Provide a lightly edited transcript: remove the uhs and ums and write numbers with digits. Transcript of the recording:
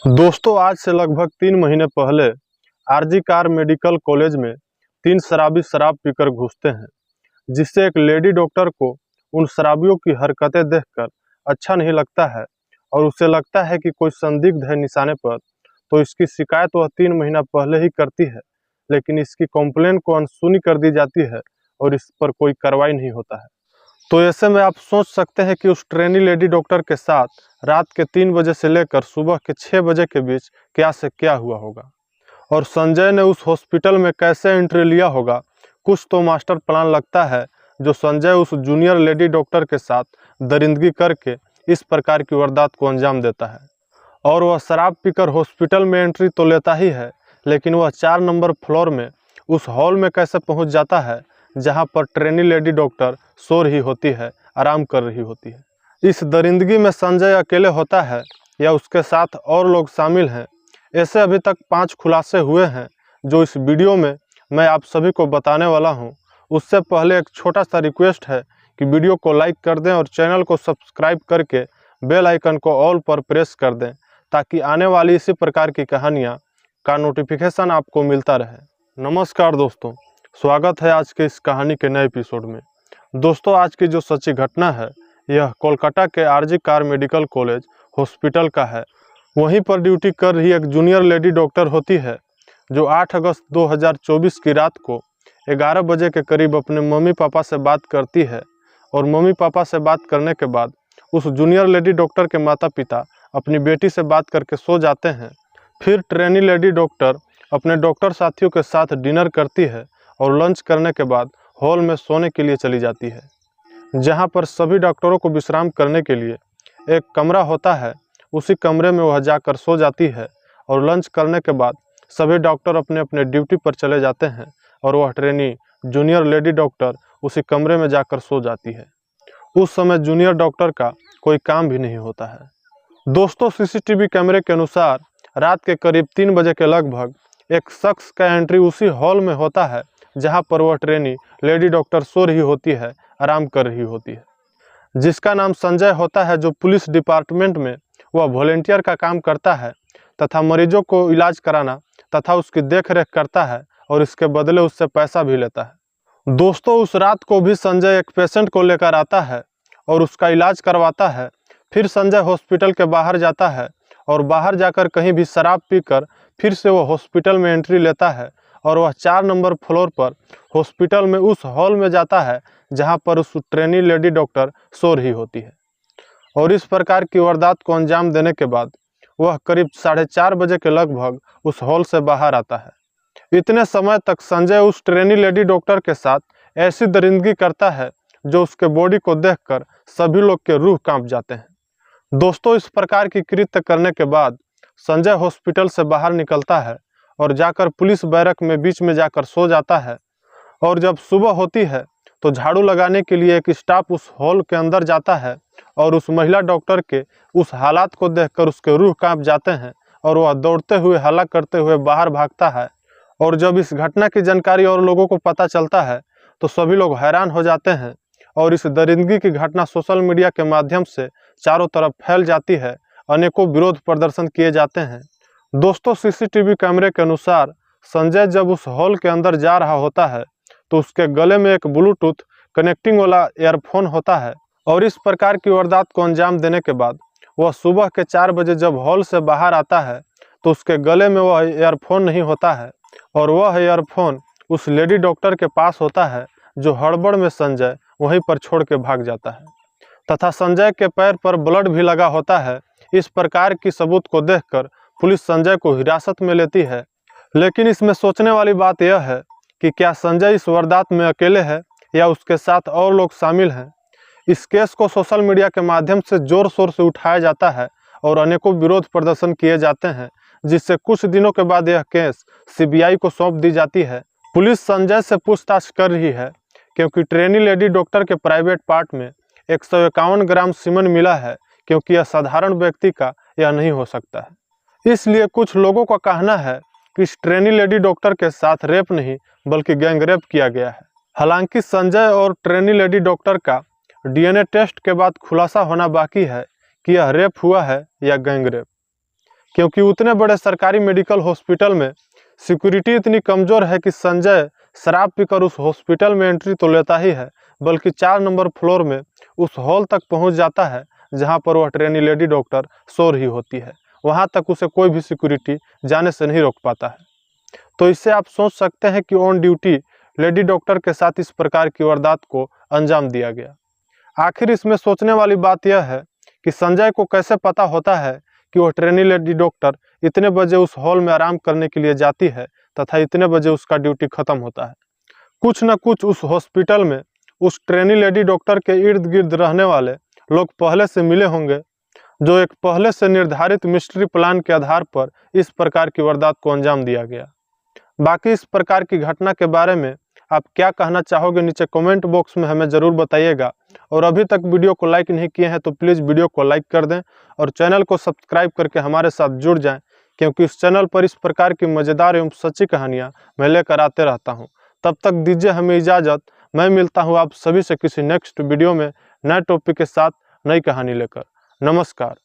दोस्तों, आज से लगभग 3 महीने पहले आरजी कार मेडिकल कॉलेज में 3 शराबी शराब पीकर घुसते हैं, जिससे एक लेडी डॉक्टर को उन शराबियों की हरकतें देखकर अच्छा नहीं लगता है और उसे लगता है कि कोई संदिग्ध है निशाने पर। तो इसकी शिकायत वह 3 महीना पहले ही करती है, लेकिन इसकी कंप्लेन को अनसुनी कर दी जाती है और इस पर कोई कार्रवाई नहीं होता है। तो ऐसे में आप सोच सकते हैं कि उस ट्रेनी लेडी डॉक्टर के साथ रात के 3 बजे से लेकर सुबह के 6 बजे के बीच क्या से क्या हुआ होगा और संजय ने उस हॉस्पिटल में कैसे एंट्री लिया होगा। कुछ तो मास्टर प्लान लगता है जो संजय उस जूनियर लेडी डॉक्टर के साथ दरिंदगी करके इस प्रकार की वारदात को अंजाम देता है। और वह शराब पीकर हॉस्पिटल में एंट्री तो लेता ही है, लेकिन वह 4 नंबर फ्लोर में उस हॉल में कैसे पहुंच जाता है जहां पर ट्रेनी लेडी डॉक्टर सो रही होती है, आराम कर रही होती है। इस दरिंदगी में संजय अकेले होता है या उसके साथ और लोग शामिल हैं? ऐसे अभी तक 5 खुलासे हुए हैं जो इस वीडियो में मैं आप सभी को बताने वाला हूं। उससे पहले एक छोटा सा रिक्वेस्ट है कि वीडियो को लाइक कर दें और चैनल को सब्सक्राइब करके बेल आइकन को ऑल पर प्रेस कर दें, ताकि आने वाली इसी प्रकार की कहानियाँ का नोटिफिकेशन आपको मिलता रहे। नमस्कार दोस्तों, स्वागत है आज के इस कहानी के नए एपिसोड में। दोस्तों, आज की जो सच्ची घटना है यह कोलकाता के RG Kar medical college hospital का है। वहीं पर ड्यूटी कर रही एक जूनियर लेडी डॉक्टर होती है जो 8 अगस्त 2024 की रात को 11 बजे के करीब अपने मम्मी पापा से बात करती है। और मम्मी पापा से बात करने के बाद उस जूनियर लेडी डॉक्टर के माता पिता अपनी बेटी से बात करके सो जाते हैं। फिर ट्रेनी लेडी डॉक्टर अपने डॉक्टर साथियों के साथ डिनर करती है और लंच करने के बाद हॉल में सोने के लिए चली जाती है, जहां पर सभी डॉक्टरों को विश्राम करने के लिए एक कमरा होता है। उसी कमरे में वह जाकर सो जाती है और लंच करने के बाद सभी डॉक्टर अपने अपने ड्यूटी पर चले जाते हैं और वह ट्रेनी जूनियर लेडी डॉक्टर उसी कमरे में जाकर सो जाती है। उस समय जूनियर डॉक्टर का कोई काम भी नहीं होता है। दोस्तों, सीसीटीवी कैमरे के अनुसार रात के करीब 3 बजे के लगभग एक शख्स का एंट्री उसी हॉल में होता है जहां पर वह ट्रेनी लेडी डॉक्टर सो रही होती है, आराम कर रही होती है, जिसका नाम संजय होता है, जो पुलिस डिपार्टमेंट में वह वॉलेंटियर का काम करता है तथा मरीजों को इलाज कराना तथा उसकी देखरेख करता है और इसके बदले उससे पैसा भी लेता है। दोस्तों, उस रात को भी संजय एक पेशेंट को लेकर आता है और उसका इलाज करवाता है। फिर संजय हॉस्पिटल के बाहर जाता है और बाहर जाकर कहीं भी शराब पीकर फिर से वह हॉस्पिटल में एंट्री लेता है और वह 4 नंबर फ्लोर पर हॉस्पिटल में उस हॉल में जाता है जहां पर उस ट्रेनी लेडी डॉक्टर सो रही होती है। और इस प्रकार की वारदात को अंजाम देने के बाद वह करीब 4:30 बजे के लगभग उस हॉल से बाहर आता है। इतने समय तक संजय उस ट्रेनी लेडी डॉक्टर के साथ ऐसी दरिंदगी करता है जो उसके बॉडी को देखकर सभी लोग के रूह कांप जाते हैं। दोस्तों, इस प्रकार की कृत्य करने के बाद संजय हॉस्पिटल से बाहर निकलता है और जाकर पुलिस बैरक में बीच में जाकर सो जाता है। और जब सुबह होती है तो झाड़ू लगाने के लिए एक स्टाफ उस हॉल के अंदर जाता है और उस महिला डॉक्टर के उस हालात को देखकर उसके रूह कांप जाते हैं और वह दौड़ते हुए हल्ला करते हुए बाहर भागता है। और जब इस घटना की जानकारी और लोगों को पता चलता है तो सभी लोग हैरान हो जाते हैं और इस दरिंदगी की घटना सोशल मीडिया के माध्यम से चारों तरफ फैल जाती है। अनेकों विरोध प्रदर्शन किए जाते हैं। दोस्तों, सीसीटीवी कैमरे के अनुसार संजय जब उस हॉल के अंदर जा रहा होता है तो उसके गले में एक ब्लूटूथ कनेक्टिंग वाला ईयरफोन होता है। और इस प्रकार की वारदात को अंजाम देने के बाद वह सुबह के 4 बजे जब हॉल से बाहर आता है तो उसके गले में वह ईयरफोन नहीं होता है और वह ईयरफोन उस लेडी डॉक्टर के पास होता है, जो हड़बड़ में संजय वहीं पर छोड़ के भाग जाता है तथा संजय के पैर पर ब्लड भी लगा होता है। इस प्रकार की सबूत को देखकर पुलिस संजय को हिरासत में लेती है। लेकिन इसमें सोचने वाली बात यह है कि क्या संजय इस वारदात में अकेले है या उसके साथ और लोग शामिल हैं। इस केस को सोशल मीडिया के माध्यम से जोर शोर से उठाया जाता है और अनेकों विरोध प्रदर्शन किए जाते हैं, जिससे कुछ दिनों के बाद यह केस सीबीआई को सौंप दी जाती है। पुलिस संजय से पूछताछ कर रही है क्योंकि ट्रेनी लेडी डॉक्टर के प्राइवेट पार्ट में 151 ग्राम सीमेंट मिला है, क्योंकि यह साधारण व्यक्ति का यह नहीं हो सकता है। इसलिए कुछ लोगों का कहना है कि इस ट्रेनी लेडी डॉक्टर के साथ रेप नहीं बल्कि गैंगरेप किया गया है। हालांकि संजय और ट्रेनी लेडी डॉक्टर का डीएनए टेस्ट के बाद खुलासा होना बाकी है कि यह रेप हुआ है या गैंगरेप। क्योंकि उतने बड़े सरकारी मेडिकल हॉस्पिटल में सिक्योरिटी इतनी कमज़ोर है कि संजय शराब पीकर उस हॉस्पिटल में एंट्री तो लेता ही है, बल्कि 4 नंबर फ्लोर में उस हॉल तक पहुंच जाता है जहां पर वह ट्रेनी लेडी डॉक्टर सो रही होती है। वहां तक उसे कोई भी सिक्योरिटी जाने से नहीं रोक पाता है। तो इससे आप सोच सकते हैं कि ऑन ड्यूटी लेडी डॉक्टर के साथ इस प्रकार की वारदात को अंजाम दिया गया। आखिर इसमें सोचने वाली बात यह है कि संजय को कैसे पता होता है कि वह ट्रेनी लेडी डॉक्टर इतने बजे उस हॉल में आराम करने के लिए जाती है तथा इतने बजे उसका ड्यूटी खत्म होता है। कुछ न कुछ उस हॉस्पिटल में उस ट्रेनी लेडी डॉक्टर के इर्द गिर्द रहने वाले लोग पहले से मिले होंगे, जो एक पहले से निर्धारित मिस्ट्री प्लान के आधार पर इस प्रकार की वारदात को अंजाम दिया गया। बाकी इस प्रकार की घटना के बारे में आप क्या कहना चाहोगे, नीचे कमेंट बॉक्स में हमें ज़रूर बताइएगा। और अभी तक वीडियो को लाइक नहीं किए हैं तो प्लीज़ वीडियो को लाइक कर दें और चैनल को सब्सक्राइब करके हमारे साथ जुड़ जाएं, क्योंकि इस चैनल पर इस प्रकार की मज़ेदार एवं सच्ची कहानियाँ मैं लेकर आते रहता हूँ। तब तक दीजिए हमें इजाज़त। मैं मिलता हूँ आप सभी से किसी नेक्स्ट वीडियो में नए टॉपिक के साथ नई कहानी लेकर। नमस्कार।